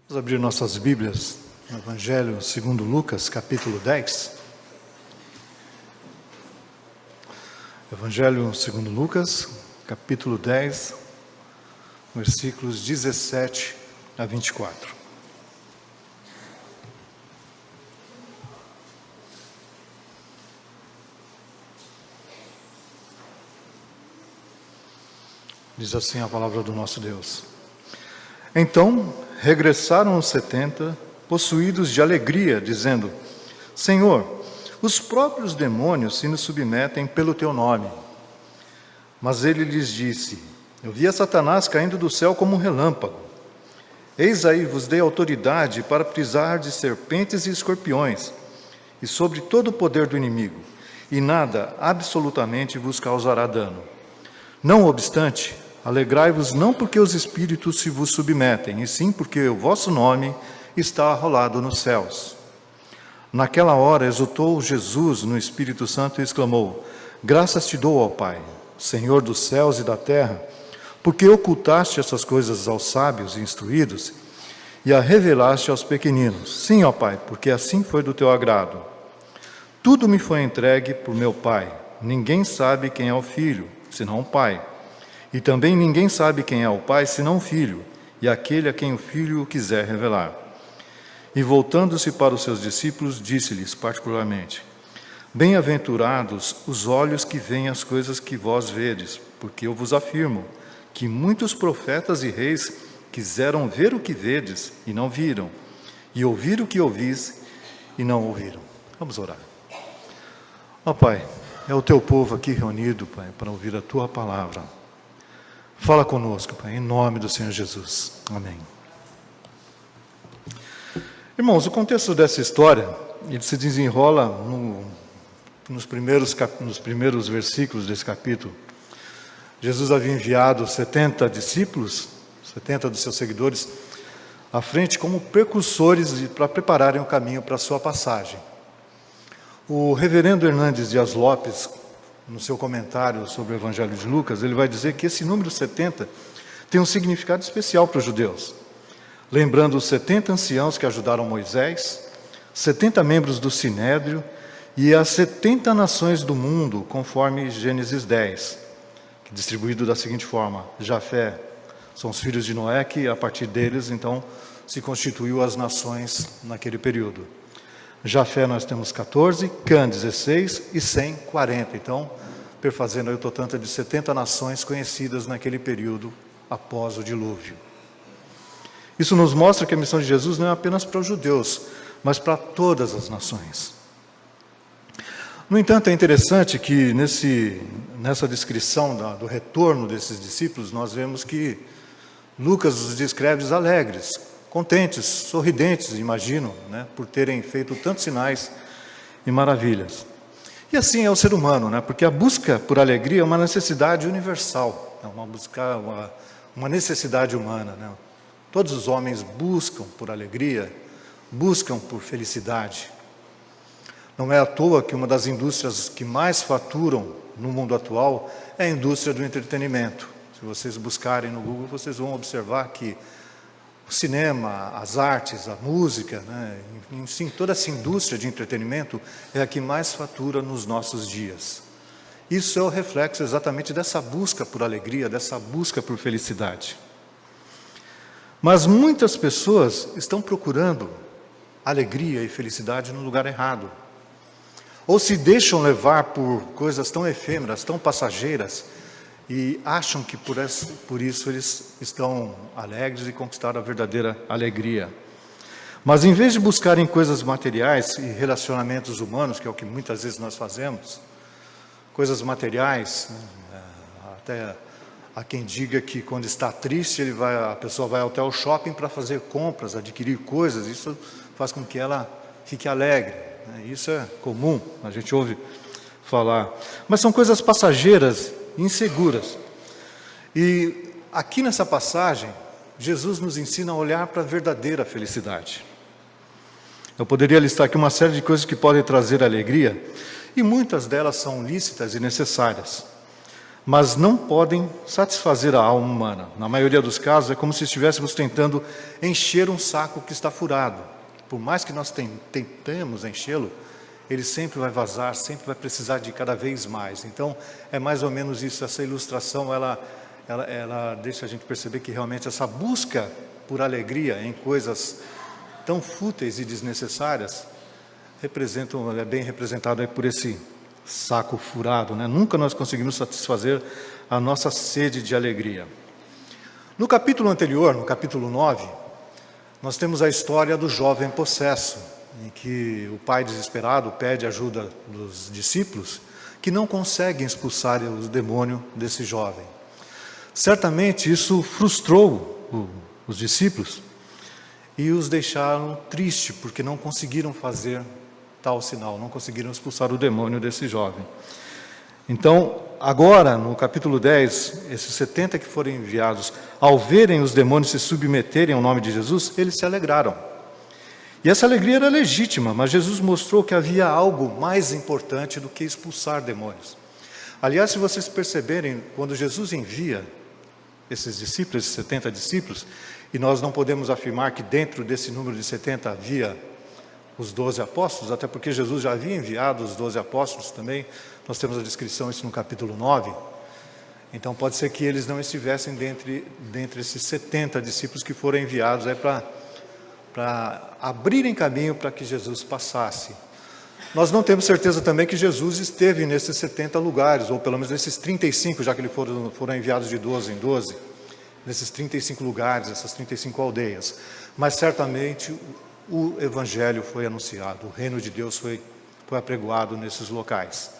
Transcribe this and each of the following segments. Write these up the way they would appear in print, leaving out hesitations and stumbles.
Vamos abrir nossas Bíblias no Evangelho segundo Lucas, capítulo 10. Evangelho segundo Lucas, capítulo 10, versículos 17 a 24. Diz assim a palavra do nosso Deus. Então regressaram os 70, possuídos de alegria, dizendo: Senhor, os próprios demônios se nos submetem pelo teu nome. Mas ele lhes disse: Eu vi a Satanás caindo do céu como um relâmpago. Eis aí vos dei autoridade para pisar de serpentes e escorpiões, e sobre todo o poder do inimigo, e nada absolutamente vos causará dano. Não obstante, alegrai-vos não porque os espíritos se vos submetem, e sim porque o vosso nome está arrolado nos céus. Naquela hora exultou Jesus no Espírito Santo e exclamou: Graças te dou, ó Pai, Senhor dos céus e da terra, porque ocultaste essas coisas aos sábios e instruídos, e a revelaste aos pequeninos. Sim, ó Pai, porque assim foi do teu agrado. Tudo me foi entregue por meu Pai. Ninguém sabe quem é o Filho, senão o Pai. E também ninguém sabe quem é o Pai, senão o Filho, e aquele a quem o Filho o quiser revelar. E voltando-se para os seus discípulos, disse-lhes particularmente: Bem-aventurados os olhos que veem as coisas que vós vedes, porque eu vos afirmo que muitos profetas e reis quiseram ver o que vedes e não viram, e ouvir o que ouvis e não ouviram. Vamos orar. Ó Pai, é o teu povo aqui reunido, Pai, para ouvir a tua palavra. Fala conosco, Pai, em nome do Senhor Jesus. Amém. Irmãos, o contexto dessa história, ele se desenrola nos primeiros versículos desse capítulo. Jesus havia enviado 70 discípulos, 70 dos seus seguidores, à frente como precursores para prepararem o caminho para a sua passagem. O reverendo Hernandes Dias Lopes, no seu comentário sobre o Evangelho de Lucas, ele vai dizer que esse número 70 tem um significado especial para os judeus. Lembrando os 70 anciãos que ajudaram Moisés, 70 membros do Sinédrio e as 70 nações do mundo, conforme Gênesis 10, distribuído da seguinte forma: Jafé são os filhos de Noé, que a partir deles, então, se constituiu as nações naquele período. Jafé nós temos 14, Cã 16 e Sem 40. Então, perfazendo aí o total de 70 nações conhecidas naquele período após o dilúvio. Isso nos mostra que a missão de Jesus não é apenas para os judeus, mas para todas as nações. No entanto, é interessante que nessa descrição do retorno desses discípulos, nós vemos que Lucas os descreve alegres, contentes, sorridentes, imagino, né, por terem feito tantos sinais e maravilhas. E assim é o ser humano, né, porque a busca por alegria é uma necessidade universal, é uma necessidade humana, né. Todos os homens buscam por alegria, buscam por felicidade. Não é à toa que uma das indústrias que mais faturam no mundo atual é a indústria do entretenimento. Se vocês buscarem no Google, vocês vão observar que o cinema, as artes, a música, né, enfim, toda essa indústria de entretenimento é a que mais fatura nos nossos dias. Isso é o reflexo exatamente dessa busca por alegria, dessa busca por felicidade. Mas muitas pessoas estão procurando alegria e felicidade no lugar errado. Ou se deixam levar por coisas tão efêmeras, tão passageiras, e acham que por isso eles estão alegres e conquistaram a verdadeira alegria. Mas em vez de buscarem coisas materiais e relacionamentos humanos, que é o que muitas vezes nós fazemos, coisas materiais, né, até há quem diga que quando está triste, a pessoa vai até o shopping para fazer compras, adquirir coisas, isso faz com que ela fique alegre. Isso é comum, a gente ouve falar. Mas são coisas passageiras, inseguras. E aqui nessa passagem, Jesus nos ensina a olhar para a verdadeira felicidade. Eu poderia listar aqui uma série de coisas que podem trazer alegria, e muitas delas são lícitas e necessárias, mas não podem satisfazer a alma humana. Na maioria dos casos, é como se estivéssemos tentando encher um saco que está furado. Por mais que nós tentemos enchê-lo, ele sempre vai vazar, sempre vai precisar de cada vez mais. Então, é mais ou menos isso. Essa ilustração, ela deixa a gente perceber que realmente essa busca por alegria em coisas tão fúteis e desnecessárias, é bem representado aí por esse saco furado, né? Nunca nós conseguimos satisfazer a nossa sede de alegria. No capítulo anterior, no capítulo 9, nós temos a história do jovem possesso, em que o pai desesperado pede ajuda dos discípulos, que não conseguem expulsar o demônio desse jovem. Certamente isso frustrou os discípulos e os deixaram tristes, porque não conseguiram fazer tal sinal, não conseguiram expulsar o demônio desse jovem. Então, agora, no capítulo 10, esses 70 que foram enviados, ao verem os demônios se submeterem ao nome de Jesus, eles se alegraram. E essa alegria era legítima, mas Jesus mostrou que havia algo mais importante do que expulsar demônios. Aliás, se vocês perceberem, quando Jesus envia esses discípulos, esses 70 discípulos, e nós não podemos afirmar que dentro desse número de 70 havia os 12 apóstolos, até porque Jesus já havia enviado os 12 apóstolos também, nós temos a descrição isso no capítulo 9, então pode ser que eles não estivessem dentre esses 70 discípulos que foram enviados para abrirem caminho para que Jesus passasse. Nós não temos certeza também que Jesus esteve nesses 70 lugares, ou pelo menos nesses 35, já que eles foram enviados de 12 em 12, nesses 35 lugares, essas 35 aldeias, mas certamente o Evangelho foi anunciado, o reino de Deus foi apregoado nesses locais.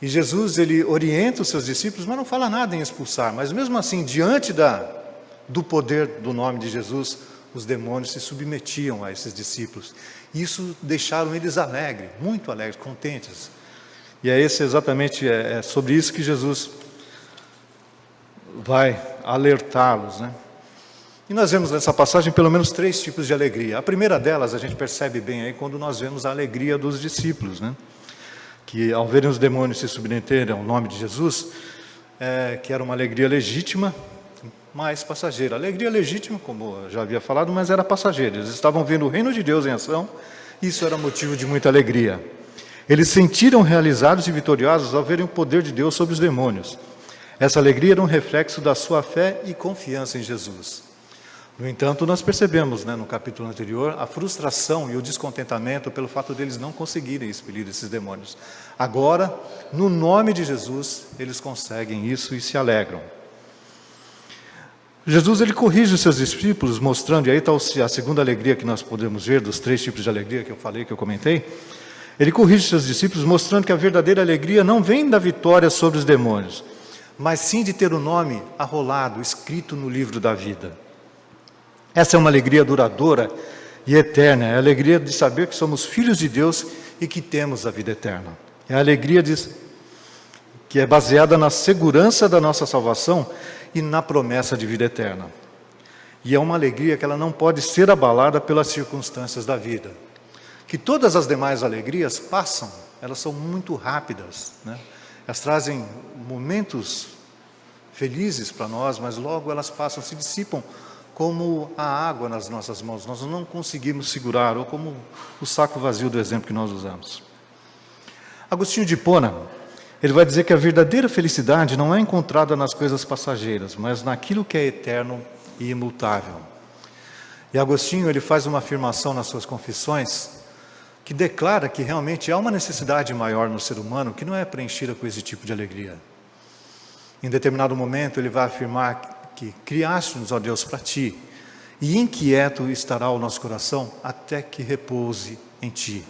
E Jesus, ele orienta os seus discípulos, mas não fala nada em expulsar, mas mesmo assim, diante do poder do nome de Jesus, os demônios se submetiam a esses discípulos. Isso deixaram eles alegres, muito alegres, contentes. E é exatamente sobre isso que Jesus vai alertá-los, né? E nós vemos nessa passagem pelo menos 3 tipos de alegria. A primeira delas a gente percebe bem aí quando nós vemos a alegria dos discípulos, né? Que ao verem os demônios se submeterem ao nome de Jesus, que era uma alegria legítima, mas passageira. Alegria legítima, como eu já havia falado, mas era passageira. Eles estavam vendo o reino de Deus em ação, e isso era motivo de muita alegria. Eles sentiram realizados e vitoriosos ao verem o poder de Deus sobre os demônios. Essa alegria era um reflexo da sua fé e confiança em Jesus. No entanto, nós percebemos, no capítulo anterior, a frustração e o descontentamento pelo fato deles não conseguirem expelir esses demônios. Agora, no nome de Jesus, eles conseguem isso e se alegram. Jesus, ele corrige os seus discípulos, mostrando, e aí está a segunda alegria que nós podemos ver, dos 3 tipos de alegria que eu falei, que eu comentei. Ele corrige os seus discípulos, mostrando que a verdadeira alegria não vem da vitória sobre os demônios, mas sim de ter o nome arrolado, escrito no livro da vida. Essa é uma alegria duradoura e eterna, é a alegria de saber que somos filhos de Deus e que temos a vida eterna. É a alegria que é baseada na segurança da nossa salvação e na promessa de vida eterna. E é uma alegria que ela não pode ser abalada pelas circunstâncias da vida. Que todas as demais alegrias passam, elas são muito rápidas, né? Elas trazem momentos felizes para nós, mas logo elas passam, se dissipam como a água nas nossas mãos. Nós não conseguimos segurar, ou como o saco vazio do exemplo que nós usamos. Agostinho de Hipona, ele vai dizer que a verdadeira felicidade não é encontrada nas coisas passageiras, mas naquilo que é eterno e imutável. E Agostinho, ele faz uma afirmação nas suas confissões, que declara que realmente há uma necessidade maior no ser humano, que não é preenchida com esse tipo de alegria. Em determinado momento, ele vai afirmar que criaste-nos, ó Deus, para ti, e inquieto estará o nosso coração até que repouse em ti.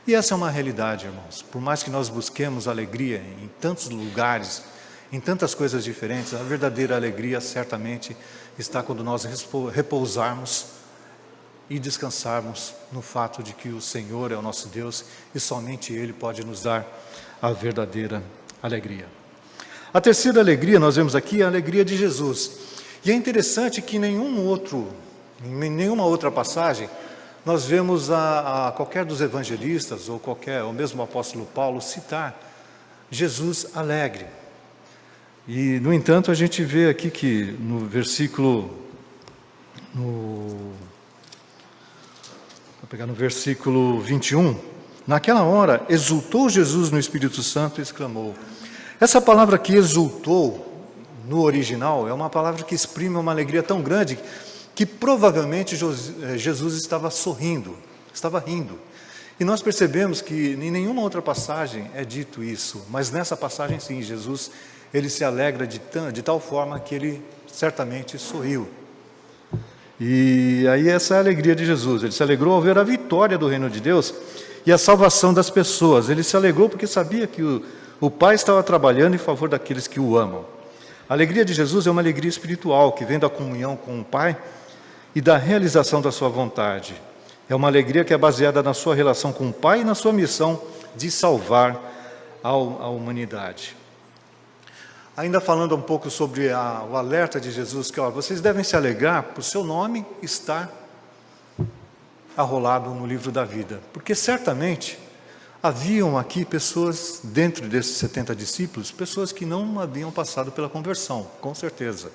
E essa é uma realidade, irmãos. Por mais que nós busquemos alegria em tantos lugares, em tantas coisas diferentes, a verdadeira alegria certamente está quando nós repousarmos e descansarmos no fato de que o Senhor é o nosso Deus e somente Ele pode nos dar a verdadeira alegria. A terceira alegria, nós vemos aqui, a alegria de Jesus. E é interessante que em nenhuma outra passagem, nós vemos a qualquer dos evangelistas, ou mesmo o apóstolo Paulo, citar Jesus alegre. E, no entanto, a gente vê aqui que no versículo, vou pegar no versículo 21, naquela hora, exultou Jesus no Espírito Santo e exclamou. Essa palavra que exultou, no original, é uma palavra que exprime uma alegria tão grande que provavelmente Jesus estava sorrindo, estava rindo. E nós percebemos que em nenhuma outra passagem é dito isso, mas nessa passagem sim, Jesus, ele se alegra de tal forma que ele certamente sorriu. E aí essa é a alegria de Jesus, ele se alegrou ao ver a vitória do reino de Deus e a salvação das pessoas. Ele se alegrou porque sabia que o Pai estava trabalhando em favor daqueles que o amam. A alegria de Jesus é uma alegria espiritual que vem da comunhão com o Pai e da realização da sua vontade. É uma alegria que é baseada na sua relação com o Pai e na sua missão de salvar a humanidade. Ainda falando um pouco sobre o alerta de Jesus, que vocês devem se alegrar por seu nome estar arrolado no livro da vida. Porque certamente haviam aqui pessoas, dentro desses 70 discípulos, pessoas que não haviam passado pela conversão, com certeza.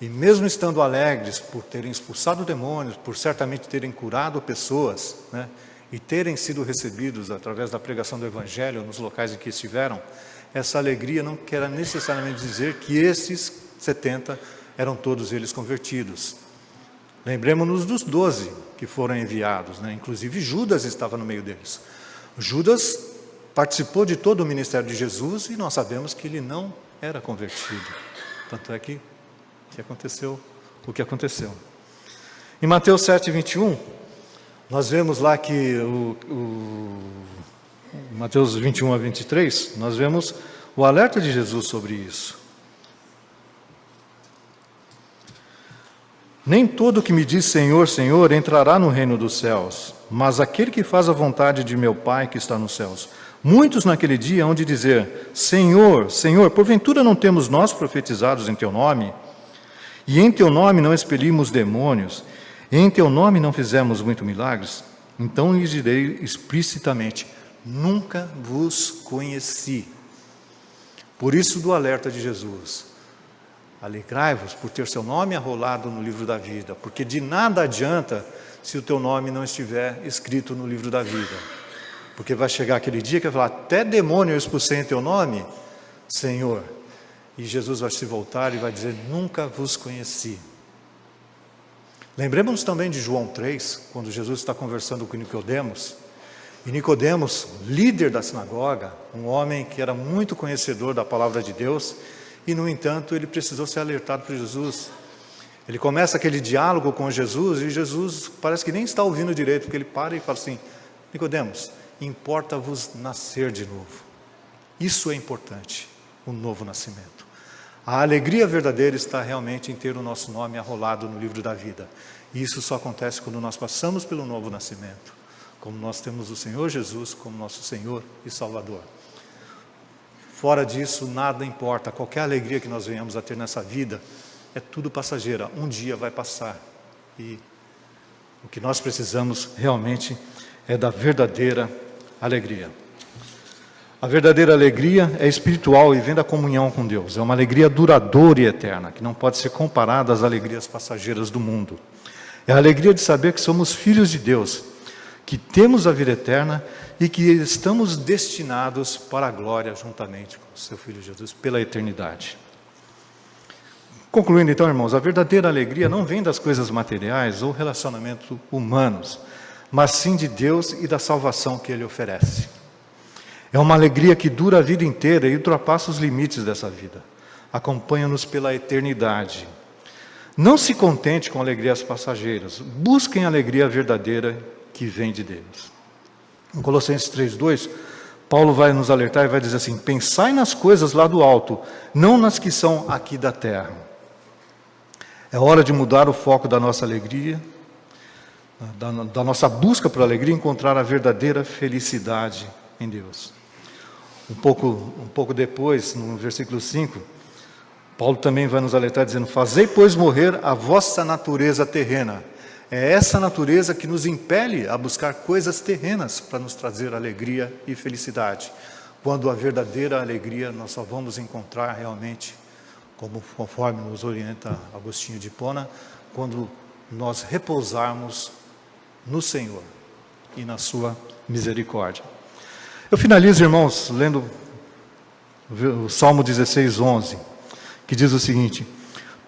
E mesmo estando alegres por terem expulsado demônios, por certamente terem curado pessoas, né, e terem sido recebidos através da pregação do Evangelho nos locais em que estiveram, essa alegria não quer necessariamente dizer que esses 70 eram todos eles convertidos. Lembremos-nos dos 12 que foram enviados, né? Inclusive Judas estava no meio deles. Judas participou de todo o ministério de Jesus e nós sabemos que ele não era convertido. Tanto é que aconteceu o que aconteceu. Em Mateus 7, 21, nós vemos lá que Mateus 21 a 23, nós vemos o alerta de Jesus sobre isso. Nem todo que me diz Senhor, Senhor, entrará no reino dos céus, mas aquele que faz a vontade de meu Pai que está nos céus. Muitos naquele dia hão de dizer, Senhor, Senhor, porventura não temos nós profetizados em Teu nome? E em Teu nome não expelimos demônios? E em Teu nome não fizemos muitos milagres? Então lhes direi explicitamente, nunca vos conheci. Por isso do alerta de Jesus. Alegrai-vos por ter seu nome arrolado no livro da vida, porque de nada adianta se o teu nome não estiver escrito no livro da vida. Porque vai chegar aquele dia que vai falar, até demônio eu expulsei em teu nome, Senhor. E Jesus vai se voltar e vai dizer, nunca vos conheci. Lembremos também de João 3, quando Jesus está conversando com Nicodemos. E Nicodemos, líder da sinagoga, um homem que era muito conhecedor da palavra de Deus, e no entanto ele precisou ser alertado por Jesus. Ele começa aquele diálogo com Jesus, e Jesus parece que nem está ouvindo direito, porque ele para e fala assim, Nicodemos, importa-vos nascer de novo. Isso é importante, o novo nascimento. A alegria verdadeira está realmente em ter o nosso nome arrolado no livro da vida. E isso só acontece quando nós passamos pelo novo nascimento. Como nós temos o Senhor Jesus como nosso Senhor e Salvador. Fora disso, nada importa. Qualquer alegria que nós venhamos a ter nessa vida, é tudo passageira. Um dia vai passar. E o que nós precisamos realmente é da verdadeira alegria. A verdadeira alegria é espiritual e vem da comunhão com Deus. É uma alegria duradoura e eterna, que não pode ser comparada às alegrias passageiras do mundo. É a alegria de saber que somos filhos de Deus, que temos a vida eterna e que estamos destinados para a glória juntamente com o seu Filho Jesus, pela eternidade. Concluindo então, irmãos, a verdadeira alegria não vem das coisas materiais ou relacionamentos humanos, mas sim de Deus e da salvação que Ele oferece. É uma alegria que dura a vida inteira e ultrapassa os limites dessa vida. Acompanha-nos pela eternidade. Não se contente com alegrias passageiras. Busquem a alegria verdadeira que vem de Deus. Em Colossenses 3:2, Paulo vai nos alertar e vai dizer assim, pensai nas coisas lá do alto, não nas que são aqui da terra. É hora de mudar o foco da nossa alegria, da nossa busca por alegria, e encontrar a verdadeira felicidade em Deus. Um pouco depois, no versículo 5, Paulo também vai nos alertar dizendo, fazei, pois, morrer a vossa natureza terrena. É essa natureza que nos impele a buscar coisas terrenas para nos trazer alegria e felicidade. Quando a verdadeira alegria nós só vamos encontrar realmente, conforme nos orienta Agostinho de Hipona, quando nós repousarmos no Senhor e na sua misericórdia. Eu finalizo, irmãos, lendo o Salmo 16:11, que diz o seguinte: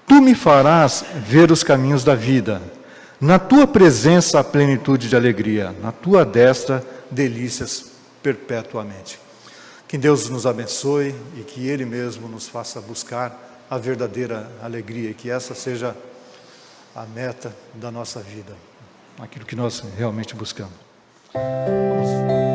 Tu me farás ver os caminhos da vida, na tua presença a plenitude de alegria, na tua destra delícias perpetuamente. Que Deus nos abençoe e que Ele mesmo nos faça buscar a verdadeira alegria e que essa seja a meta da nossa vida, aquilo que nós realmente buscamos. Vamos.